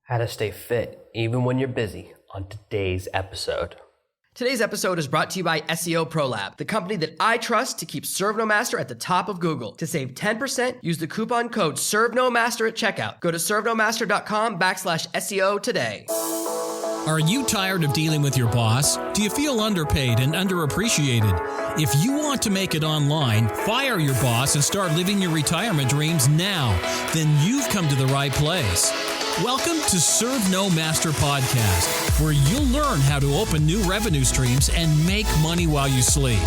How to stay fit even when you're busy on today's episode. Today's episode is brought to you by SEO ProLab, the company that I trust to keep ServeNoMaster at the top of Google. To save 10%, use the coupon code ServeNoMaster at checkout. Go to servenomaster.com/SEO today. Are you tired of dealing with your boss? Do you feel underpaid and underappreciated? If you want to make it online, fire your boss and start living your retirement dreams now, then you've come to the right place. Welcome to Serve No Master Podcast, where you'll learn how to open new revenue streams and make money while you sleep.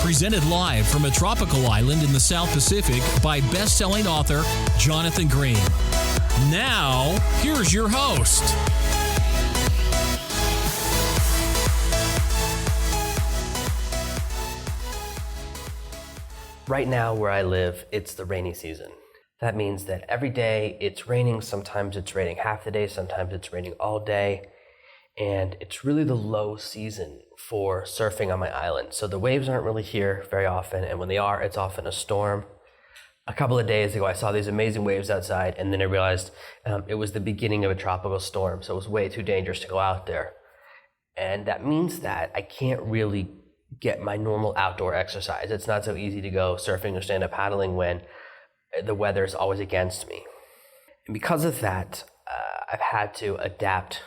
Presented live from a tropical island in the South Pacific by best-selling author Jonathan Green. Now, here's your host. Right now where I live, it's the rainy season. That means that every day it's raining. Sometimes it's raining half the day, sometimes it's raining all day. And it's really the low season for surfing on my island. So the waves aren't really here very often, and when they are, it's often a storm. A couple of days ago, I saw these amazing waves outside, and then I realized it was the beginning of a tropical storm, so it was way too dangerous to go out there. And that means that I can't really get my normal outdoor exercise. It's not so easy to go surfing or stand-up paddling when the weather is always against me. And because of that, I've had to adapt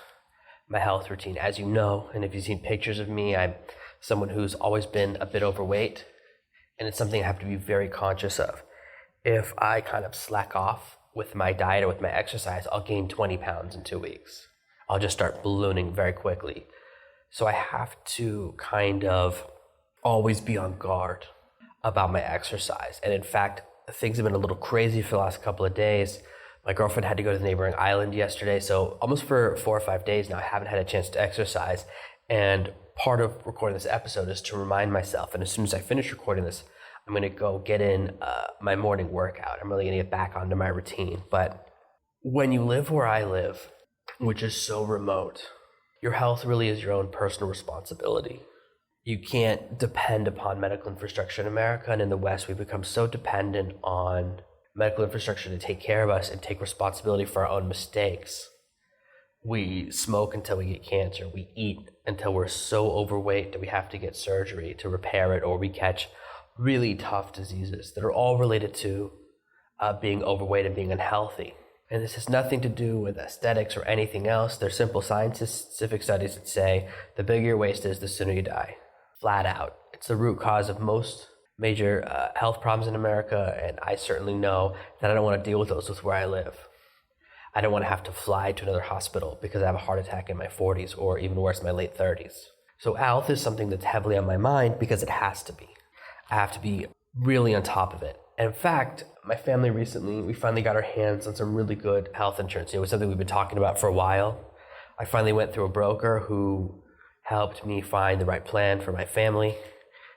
my health routine. As you know, and if you've seen pictures of me, I'm someone who's always been a bit overweight, and it's something I have to be very conscious of. If I kind of slack off with my diet or with my exercise, I'll gain 20 pounds in 2 weeks. I'll just start ballooning very quickly. So I have to kind of always be on guard about my exercise. And in fact, things have been a little crazy for the last couple of days. My girlfriend had to go to the neighboring island yesterday, so almost for 4 or 5 days now, I haven't had a chance to exercise. And part of recording this episode is to remind myself, and as soon as I finish recording this, I'm going to go get in my morning workout. I'm really going to get back onto my routine. But when you live where I live, which is so remote, your health really is your own personal responsibility. You can't depend upon medical infrastructure in America, and in the West, we've become so dependent on medical infrastructure to take care of us and take responsibility for our own mistakes. We smoke until we get cancer. We eat until we're so overweight that we have to get surgery to repair it, or we catch really tough diseases that are all related to being overweight and being unhealthy. And this has nothing to do with aesthetics or anything else. There's simple scientific studies that say the bigger your waist is, the sooner you die. Flat out. It's the root cause of most major health problems in America, and I certainly know that I don't want to deal with those with where I live. I don't want to have to fly to another hospital because I have a heart attack in my 40s, or even worse, my late 30s. So health is something that's heavily on my mind because it has to be. I have to be really on top of it. And in fact, my family recently, we finally got our hands on some really good health insurance. It was something we've been talking about for a while. I finally went through a broker who helped me find the right plan for my family.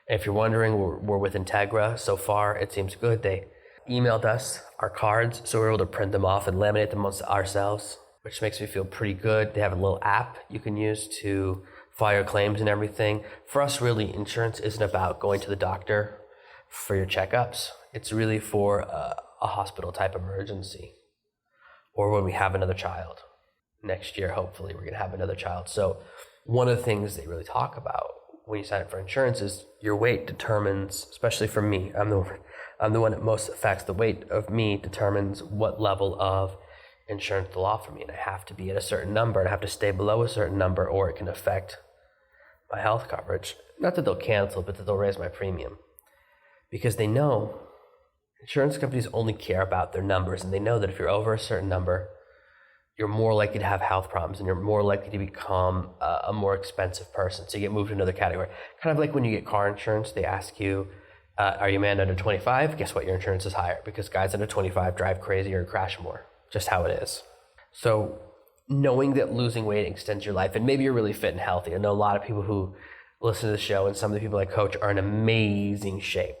And if you're wondering, we're with Integra. So far, it seems good. They emailed us our cards, so we were able to print them off and laminate them ourselves, which makes me feel pretty good. They have a little app you can use to file your claims and everything. For us, really, insurance isn't about going to the doctor for your checkups. It's really for a hospital type emergency, or when we have another child. Next year, hopefully, we're going to have another child. So one of the things they really talk about when you sign up for insurance is your weight determines, especially for me, I'm the one that most affects. The weight of me determines what level of insurance they'll offer me, and I have to be at a certain number, and I have to stay below a certain number, or it can affect my health coverage. Not that they'll cancel, but that they'll raise my premium, because they know insurance companies only care about their numbers, and they know that if you're over a certain number, you're more likely to have health problems, and you're more likely to become a more expensive person. So you get moved to another category. Kind of like when you get car insurance, they ask you, are you a man under 25? Guess what? Your insurance is higher, because guys under 25 drive crazier and crash more. Just how it is. So knowing that losing weight extends your life, and maybe you're really fit and healthy. I know a lot of people who listen to the show, and some of the people I coach are in amazing shape.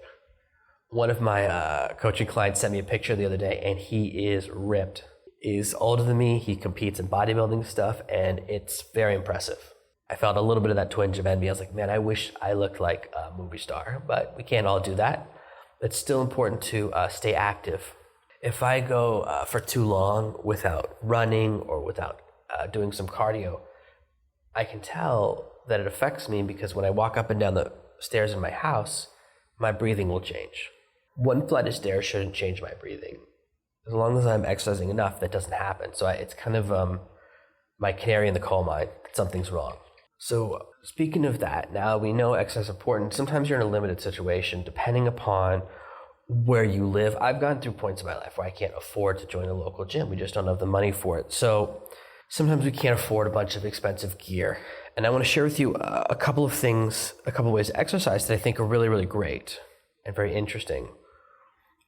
One of my coaching clients sent me a picture the other day, and he is ripped. He's older than me. He competes in bodybuilding stuff, and it's very impressive. I felt a little bit of that twinge of envy. I was like, man, I wish I looked like a movie star, but we can't all do that. It's still important to stay active. If I go for too long without running or without doing some cardio, I can tell that it affects me because when I walk up and down the stairs in my house, my breathing will change. One flight of stairs shouldn't change my breathing. As long as I'm exercising enough, that doesn't happen. So it's kind of my canary in the coal mine. Something's wrong. So speaking of that, now we know exercise is important. Sometimes you're in a limited situation, depending upon where you live. I've gone through points in my life where I can't afford to join a local gym. We just don't have the money for it. So sometimes we can't afford a bunch of expensive gear. And I want to share with you a couple of things, a couple of ways to exercise that I think are really, really great and very interesting.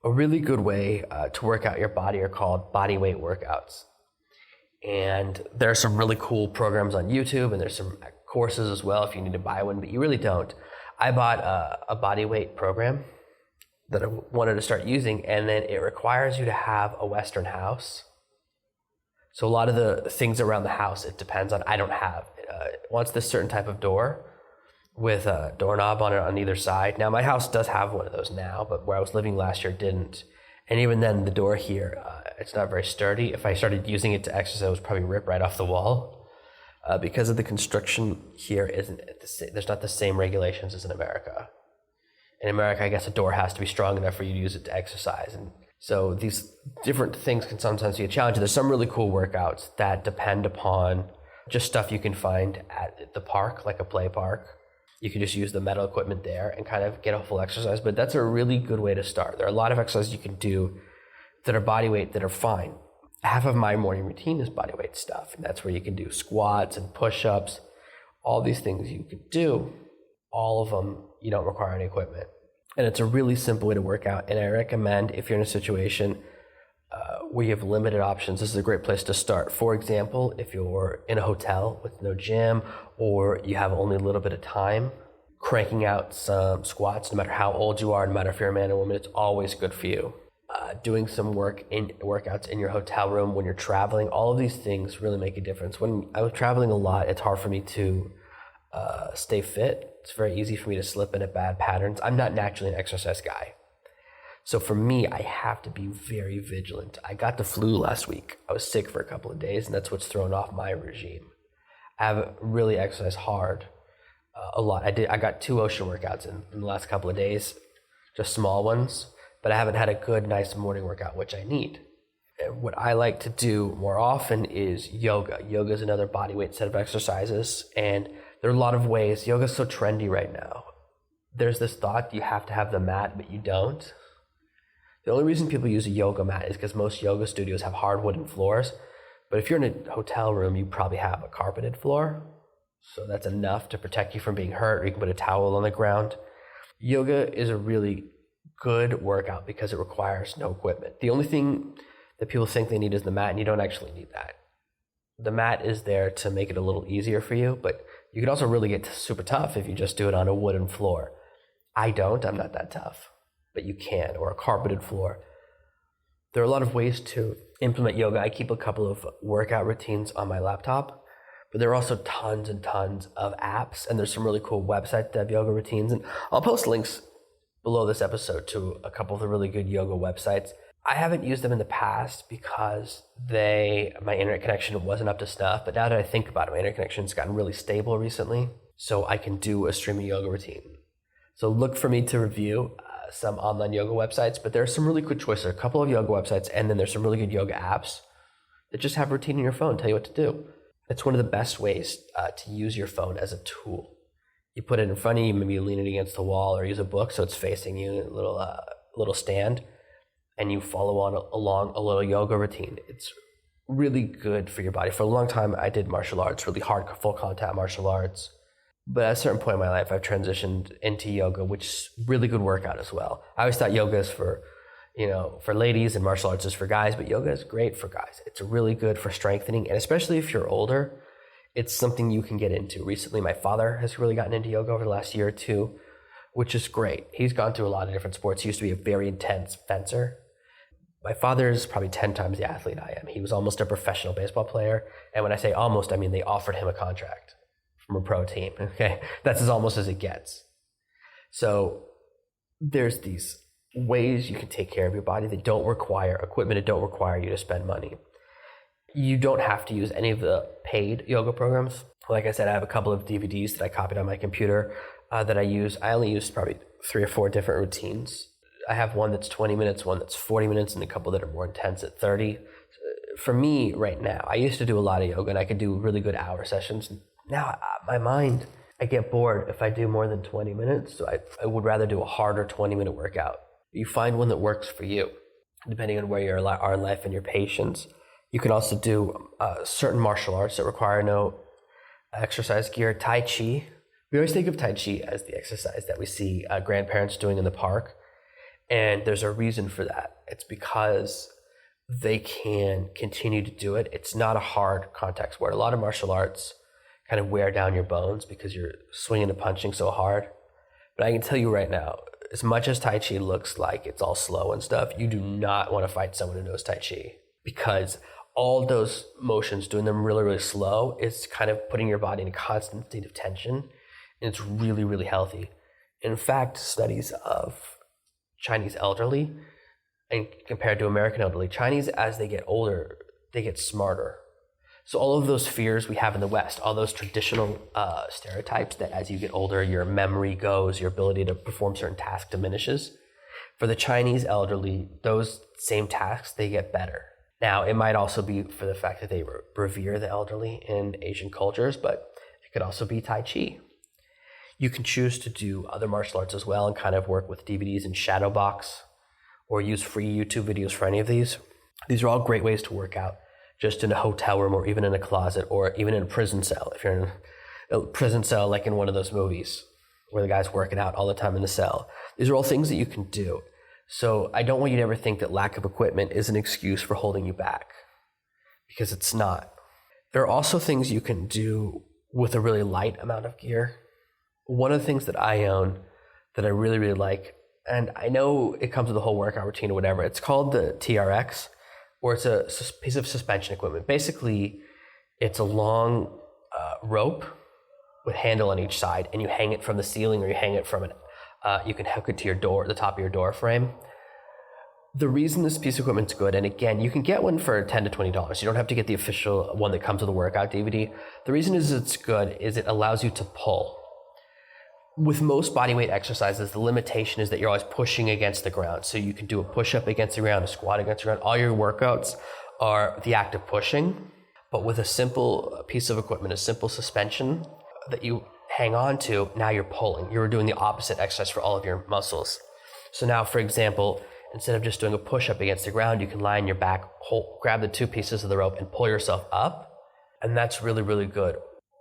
A really good way to work out your body are called body weight workouts. And there are some really cool programs on YouTube, and there's some courses as well if you need to buy one, but you really don't. I bought a body weight program that I wanted to start using, and then it requires you to have a Western house. So a lot of the things around the house, it depends on, I don't have. It wants this certain type of door with a doorknob on it on either side. Now my house does have one of those now, but where I was living last year didn't. And even then the door here, it's not very sturdy. If I started using it to exercise, it would probably rip right off the wall. Because of the construction here isn't there's not the same regulations as in America. In America, I guess a door has to be strong enough for you to use it to exercise. And so these different things can sometimes be a challenge. There's some really cool workouts that depend upon just stuff you can find at the park, like a play park. You can just use the metal equipment there and kind of get a full exercise, but that's a really good way to start. There are a lot of exercises you can do that are body weight that are fine. Half of my morning routine is body weight stuff, and that's where you can do squats and push-ups, all these things you can do. All of them, you don't require any equipment. And it's a really simple way to work out, and I recommend if you're in a situation where you have limited options, this is a great place to start. For example, if you're in a hotel with no gym or you have only a little bit of time, cranking out some squats, no matter how old you are, no matter if you're a man or woman, it's always good for you. Doing some workouts in your hotel room when you're traveling, all of these things really make a difference. When I was traveling a lot, it's hard for me to stay fit. It's very easy for me to slip into bad patterns. I'm not naturally an exercise guy. So for me, I have to be very vigilant. I got the flu last week. I was sick for a couple of days, and that's what's thrown off my regime. I have really exercised hard a lot. I got 2 ocean workouts in the last couple of days, just small ones, but I haven't had a good, nice morning workout, which I need. And what I like to do more often is yoga. Yoga is another body weight set of exercises, and there are a lot of ways. Yoga is so trendy right now. There's this thought you have to have the mat, but you don't. The only reason people use a yoga mat is because most yoga studios have hard wooden floors. But if you're in a hotel room, you probably have a carpeted floor. So that's enough to protect you from being hurt, or you can put a towel on the ground. Yoga is a really good workout because it requires no equipment. The only thing that people think they need is the mat, and you don't actually need that. The mat is there to make it a little easier for you, but you can also really get super tough if you just do it on a wooden floor. I'm not that tough. But you can, or a carpeted floor. There are a lot of ways to implement yoga. I keep a couple of workout routines on my laptop, but there are also tons and tons of apps, and there's some really cool websites that have yoga routines. And I'll post links below this episode to a couple of the really good yoga websites. I haven't used them in the past because my internet connection wasn't up to snuff, but now that I think about it, my internet connection's gotten really stable recently, so I can do a streaming yoga routine. So look for me to review some online yoga websites, but there are some really good choices. There are a couple of yoga websites, and then there's some really good yoga apps that just have a routine on your phone, tell you what to do. It's one of the best ways to use your phone as a tool. You put it in front of you, maybe you lean it against the wall, or use a book so it's facing you in a little stand, and you follow along a little yoga routine. It's really good for your body. For a long time, I did martial arts, really hard, full contact martial arts. But at a certain point in my life, I've transitioned into yoga, which is really good workout as well. I always thought yoga is for ladies and martial arts is for guys, but yoga is great for guys. It's really good for strengthening, and especially if you're older, it's something you can get into. Recently, my father has really gotten into yoga over the last year or two, which is great. He's gone through a lot of different sports. He used to be a very intense fencer. My father is probably 10 times the athlete I am. He was almost a professional baseball player, and when I say almost, I mean they offered him a contract from a pro team, okay? That's as almost as it gets. So there's these ways you can take care of your body that don't require equipment, that don't require you to spend money. You don't have to use any of the paid yoga programs. Like I said, I have a couple of DVDs that I copied on my computer that I use. I only use probably 3 or 4 different routines. I have one that's 20 minutes, one that's 40 minutes, and a couple that are more intense at 30. For me right now, I used to do a lot of yoga and I could do really good hour sessions. Now, my mind, I get bored if I do more than 20 minutes. So I would rather do a harder 20-minute workout. You find one that works for you, depending on where you are in life and your patience. You can also do certain martial arts that require no exercise gear. Tai Chi. We always think of Tai Chi as the exercise that we see grandparents doing in the park. And there's a reason for that. It's because they can continue to do it. It's not a hard contact sport. A lot of martial arts kind of wear down your bones because you're swinging and punching so hard. But I can tell you right now, as much as Tai Chi looks like it's all slow and stuff, you do not want to fight someone who knows Tai Chi, because all those motions, doing them really, really slow, is kind of putting your body in a constant state of tension, and it's really, really healthy. In fact, studies of Chinese elderly and compared to American elderly, Chinese, as they get older, they get smarter. So all of those fears we have in the West, all those traditional stereotypes that as you get older, your memory goes, your ability to perform certain tasks diminishes. For the Chinese elderly, those same tasks, they get better. Now, it might also be for the fact that they revere the elderly in Asian cultures, but it could also be Tai Chi. You can choose to do other martial arts as well and kind of work with DVDs and shadow box or use free YouTube videos for any of these. These are all great ways to work out just in a hotel room or even in a closet or even in a prison cell. If you're in a prison cell like in one of those movies where the guy's working out all the time in the cell. These are all things that you can do. So I don't want you to ever think that lack of equipment is an excuse for holding you back, because it's not. There are also things you can do with a really light amount of gear. One of the things that I own that I really, really like, and I know it comes with a whole workout routine or whatever, it's called the TRX, or it's a piece of suspension equipment. Basically, it's a long rope with handle on each side, and you hang it from the ceiling or you hang it from an, you can hook it to your door, the top of your door frame. The reason this piece of equipment's good, and again, you can get one for $10 to $20. You don't have to get the official one that comes with a workout DVD. The reason is it's good is it allows you to pull. With most bodyweight exercises, the limitation is that you're always pushing against the ground. So you can do a push-up against the ground, a squat against the ground. All your workouts are the act of pushing. But with a simple piece of equipment, a simple suspension that you hang on to, now you're pulling. You're doing the opposite exercise for all of your muscles. So now, for example, instead of just doing a push-up against the ground, you can lie on your back, grab the 2 pieces of the rope and pull yourself up. And that's really, really good.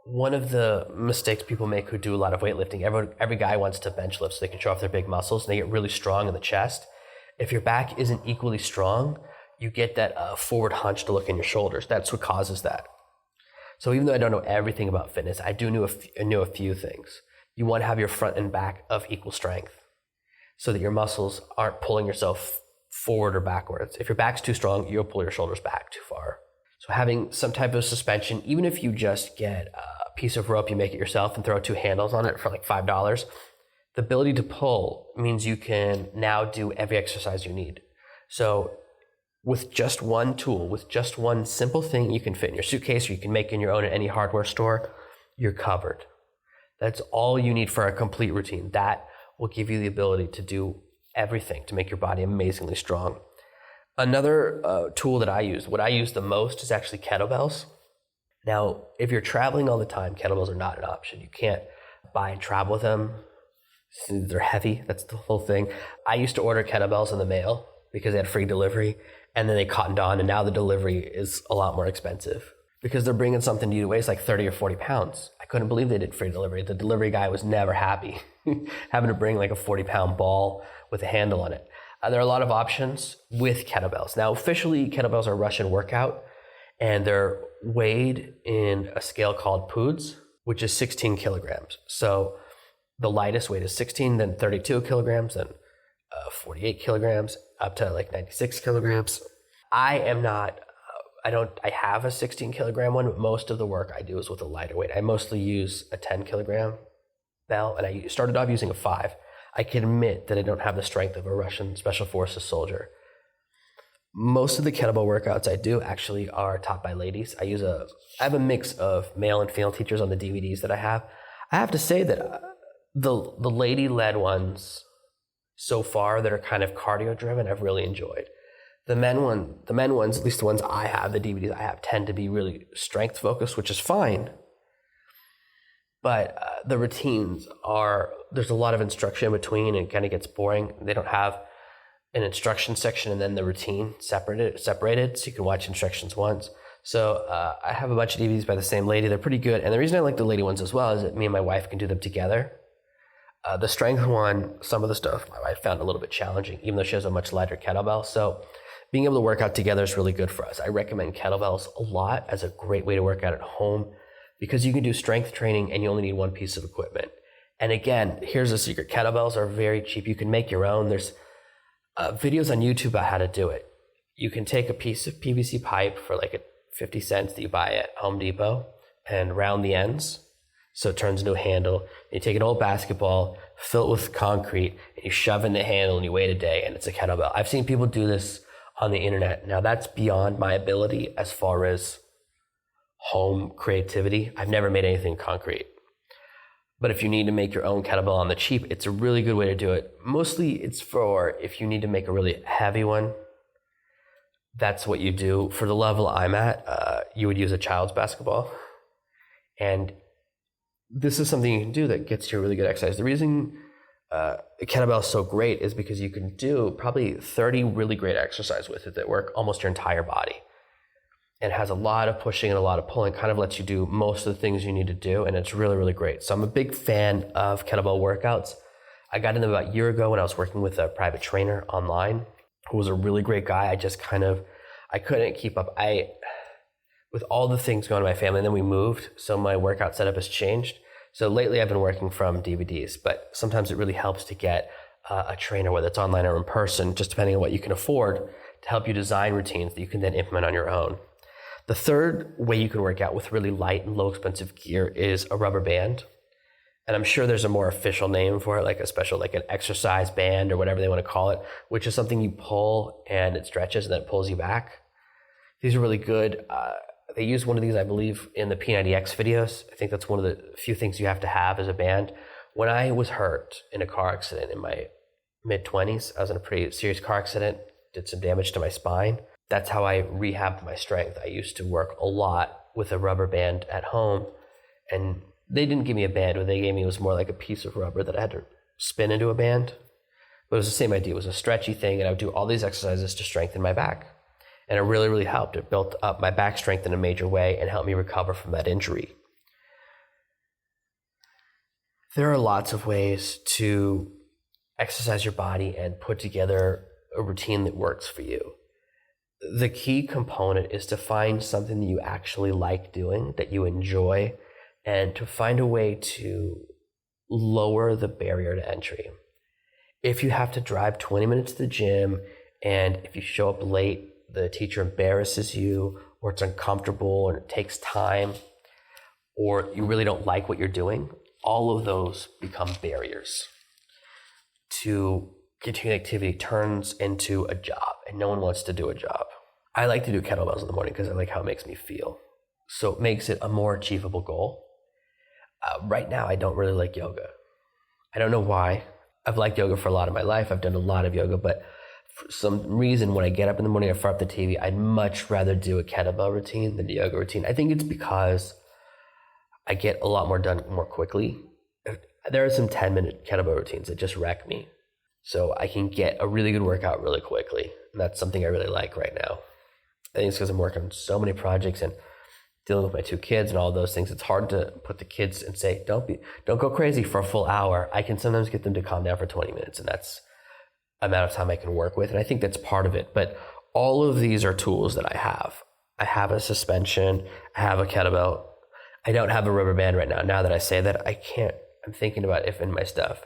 One of the mistakes people make who do a lot of weightlifting, every guy wants to bench lift so they can show off their big muscles and they get really strong in the chest. If your back isn't equally strong, you get that forward hunched look in your shoulders. That's what causes that. So even though I don't know everything about fitness, I do know a few things. You want to have your front and back of equal strength so that your muscles aren't pulling yourself forward or backwards. If your back's too strong, you'll pull your shoulders back too far. So having some type of suspension, even if you just get a piece of rope, you make it yourself and throw 2 handles on it for like $5, the ability to pull means you can now do every exercise you need. So with just one tool, with just one simple thing you can fit in your suitcase or you can make in your own at any hardware store, you're covered. That's all you need for a complete routine. That will give you the ability to do everything to make your body amazingly strong. Another tool that I use, what I use the most, is actually kettlebells. Now, if you're traveling all the time, kettlebells are not an option. You can't buy and travel with them. They're heavy. That's the whole thing. I used to order kettlebells in the mail because they had free delivery, and then they cottoned on, and now the delivery is a lot more expensive because they're bringing something to you that weighs like 30 or 40 pounds. I couldn't believe they did free delivery. The delivery guy was never happy having to bring like a 40-pound ball with a handle on it. There are a lot of options with kettlebells. Now, officially, kettlebells are Russian workout, and they're weighed in a scale called PUDS, which is 16 kilograms. So the lightest weight is 16, then 32 kilograms, then 48 kilograms, up to like 96 kilograms. I have a 16 kilogram one, but most of the work I do is with a lighter weight. I mostly use a 10 kilogram bell, and I started off using a 5. I can admit that I don't have the strength of a Russian Special Forces soldier. Most of the kettlebell workouts I do actually are taught by ladies. I have a mix of male and female teachers on the DVDs that I have. I have to say that the lady-led ones so far that are kind of cardio driven, I've really enjoyed. The men ones, at least the ones I have, the DVDs I have, tend to be really strength focused, which is fine. But the routines there's a lot of instruction in between and it kind of gets boring. They don't have an instruction section and then the routine separated, so you can watch instructions once. So I have a bunch of DVDs by the same lady. They're pretty good. And the reason I like the lady ones as well is that me and my wife can do them together. The strength one, some of the stuff my wife found a little bit challenging, even though she has a much lighter kettlebell. So being able to work out together is really good for us. I recommend kettlebells a lot as a great way to work out at home because you can do strength training and you only need one piece of equipment. And again, here's a secret. Kettlebells are very cheap. You can make your own. There's videos on YouTube about how to do it. You can take a piece of PVC pipe for like 50 cents that you buy at Home Depot and round the ends so it turns into a handle. And you take an old basketball, fill it with concrete, and you shove in the handle and you wait a day and it's a kettlebell. I've seen people do this on the internet. Now that's beyond my ability as far as home creativity. I've never made anything concrete. But if you need to make your own kettlebell on the cheap, it's a really good way to do it. Mostly it's for if you need to make a really heavy one, that's what you do. For the level I'm at, you would use a child's basketball. And this is something you can do that gets you a really good exercise. The reason the kettlebell is so great is because you can do probably 30 really great exercises with it that work almost your entire body. And has a lot of pushing and a lot of pulling, kind of lets you do most of the things you need to do, and it's really, really great. So I'm a big fan of kettlebell workouts. I got into them about a year ago when I was working with a private trainer online who was a really great guy. I couldn't keep up. With all the things going on in my family, and then we moved, so my workout setup has changed. So lately I've been working from DVDs, but sometimes it really helps to get a trainer, whether it's online or in person, just depending on what you can afford, to help you design routines that you can then implement on your own. The third way you can work out with really light and low expensive gear is a rubber band. And I'm sure there's a more official name for it, like an exercise band or whatever they want to call it, which is something you pull and it stretches and then it pulls you back. These are really good. They use one of these, I believe, in the P90X videos. I think that's one of the few things you have to have as a band. When I was hurt in a car accident in my mid-20s, I was in a pretty serious car accident, did some damage to my spine. That's how I rehabbed my strength. I used to work a lot with a rubber band at home, and they didn't give me a band. What they gave me was more like a piece of rubber that I had to spin into a band. But it was the same idea. It was a stretchy thing, and I would do all these exercises to strengthen my back. And it really, really helped. It built up my back strength in a major way and helped me recover from that injury. There are lots of ways to exercise your body and put together a routine that works for you. The key component is to find something that you actually like doing, that you enjoy, and to find a way to lower the barrier to entry. If you have to drive 20 minutes to the gym, and if you show up late, the teacher embarrasses you, or it's uncomfortable, or it takes time, or you really don't like what you're doing, all of those become barriers to continuing activity. Turns into a job, and no one wants to do a job. I like to do kettlebells in the morning because I like how it makes me feel. So it makes it a more achievable goal. Right now, I don't really like yoga. I don't know why. I've liked yoga for a lot of my life. I've done a lot of yoga, but for some reason, when I get up in the morning and fire up the TV, I'd much rather do a kettlebell routine than a yoga routine. I think it's because I get a lot more done more quickly. There are some 10-minute kettlebell routines that just wreck me. So I can get a really good workout really quickly. And that's something I really like right now. I think it's because I'm working on so many projects and dealing with my 2 kids and all those things. It's hard to put the kids and say, don't go crazy for a full hour. I can sometimes get them to calm down for 20 minutes, and that's the amount of time I can work with. And I think that's part of it. But all of these are tools that I have. I have a suspension. I have a kettlebell. I don't have a rubber band right now. Now that I say that, I'm thinking about if in my stuff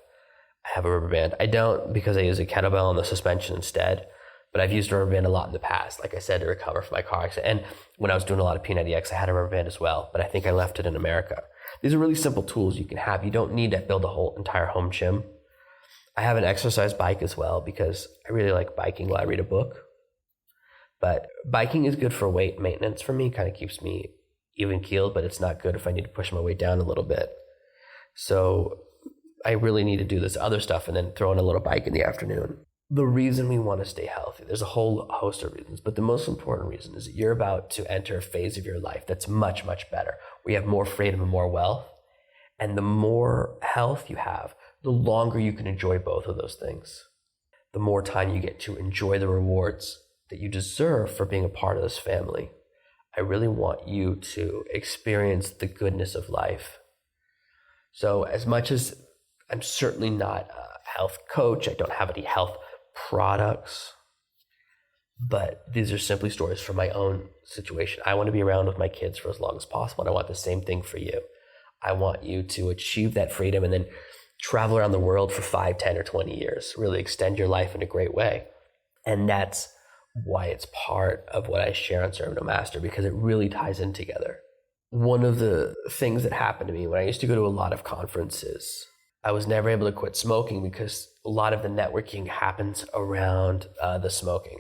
I have a rubber band. I don't, because I use a kettlebell and the suspension instead. But I've used a rubber band a lot in the past, like I said, to recover from my car accident. And when I was doing a lot of P90X, I had a rubber band as well, but I think I left it in America. These are really simple tools you can have. You don't need to build a whole entire home gym. I have an exercise bike as well because I really like biking while I read a book. But biking is good for weight maintenance for me, kind of keeps me even keeled, but it's not good if I need to push my weight down a little bit. So I really need to do this other stuff and then throw in a little bike in the afternoon. The reason we want to stay healthy, there's a whole host of reasons, but the most important reason is that you're about to enter a phase of your life that's much, much better. We have more freedom and more wealth. And the more health you have, the longer you can enjoy both of those things. The more time you get to enjoy the rewards that you deserve for being a part of this family. I really want you to experience the goodness of life. So as much as I'm certainly not a health coach, I don't have any health products, but these are simply stories from my own situation. I want to be around with my kids for as long as possible, and I want the same thing for you. I want you to achieve that freedom and then travel around the world for 5, 10, or 20 years, really extend your life in a great way. And that's why it's part of what I share on Serve No Master, because it really ties in together. One of the things that happened to me when I used to go to a lot of conferences, I was never able to quit smoking because a lot of the networking happens around the smoking.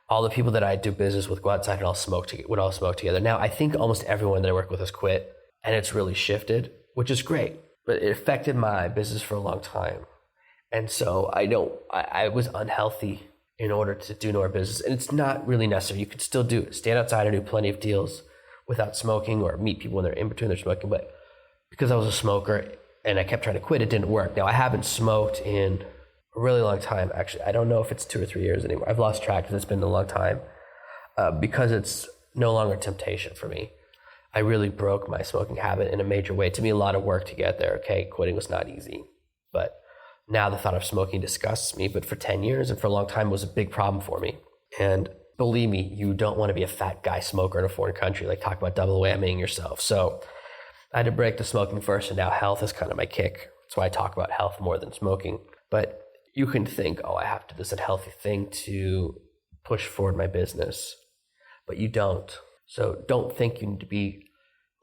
All the people that I do business with go outside and would all smoke together. Now, I think almost everyone that I work with has quit, and it's really shifted, which is great. But it affected my business for a long time. And so I was unhealthy in order to do more business. And it's not really necessary. You could still do it. Stand outside and do plenty of deals without smoking, or meet people when they're in between their smoking. But because I was a smoker and I kept trying to quit, it didn't work. Now, I haven't smoked in a really long time. Actually, I don't know if it's 2 or 3 years anymore. I've lost track because it's been a long time because it's no longer a temptation for me. I really broke my smoking habit in a major way. It took me a lot of work to get there. Okay, quitting was not easy. But now the thought of smoking disgusts me. But for 10 years and for a long time, it was a big problem for me. And believe me, you don't want to be a fat guy smoker in a foreign country. Like, talk about double whammying yourself. So I had to break the smoking first, and now health is kind of my kick. That's why I talk about health more than smoking. But you can think, oh, I have to do this unhealthy thing to push forward my business. But you don't. So don't think you need to be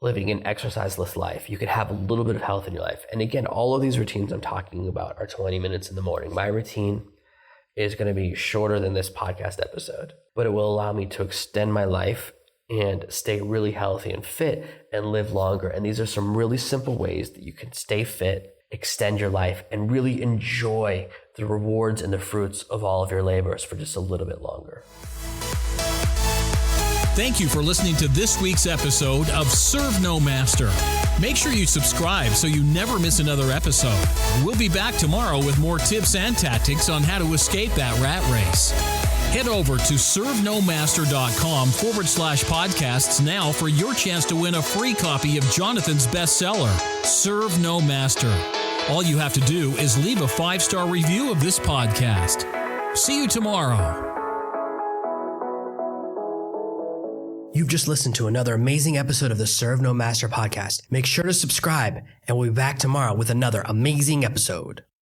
living an exerciseless life. You can have a little bit of health in your life. And again, all of these routines I'm talking about are 20 minutes in the morning. My routine is going to be shorter than this podcast episode, but it will allow me to extend my life and stay really healthy and fit and live longer. And these are some really simple ways that you can stay fit, extend your life, and really enjoy the rewards and the fruits of all of your labors for just a little bit longer. Thank you for listening to this week's episode of Serve No Master. Make sure you subscribe so you never miss another episode. We'll be back tomorrow with more tips and tactics on how to escape that rat race. Head over to servenomaster.com/podcasts now for your chance to win a free copy of Jonathan's bestseller, Serve No Master. All you have to do is leave a 5-star review of this podcast. See you tomorrow. You've just listened to another amazing episode of the Serve No Master podcast. Make sure to subscribe, and we'll be back tomorrow with another amazing episode.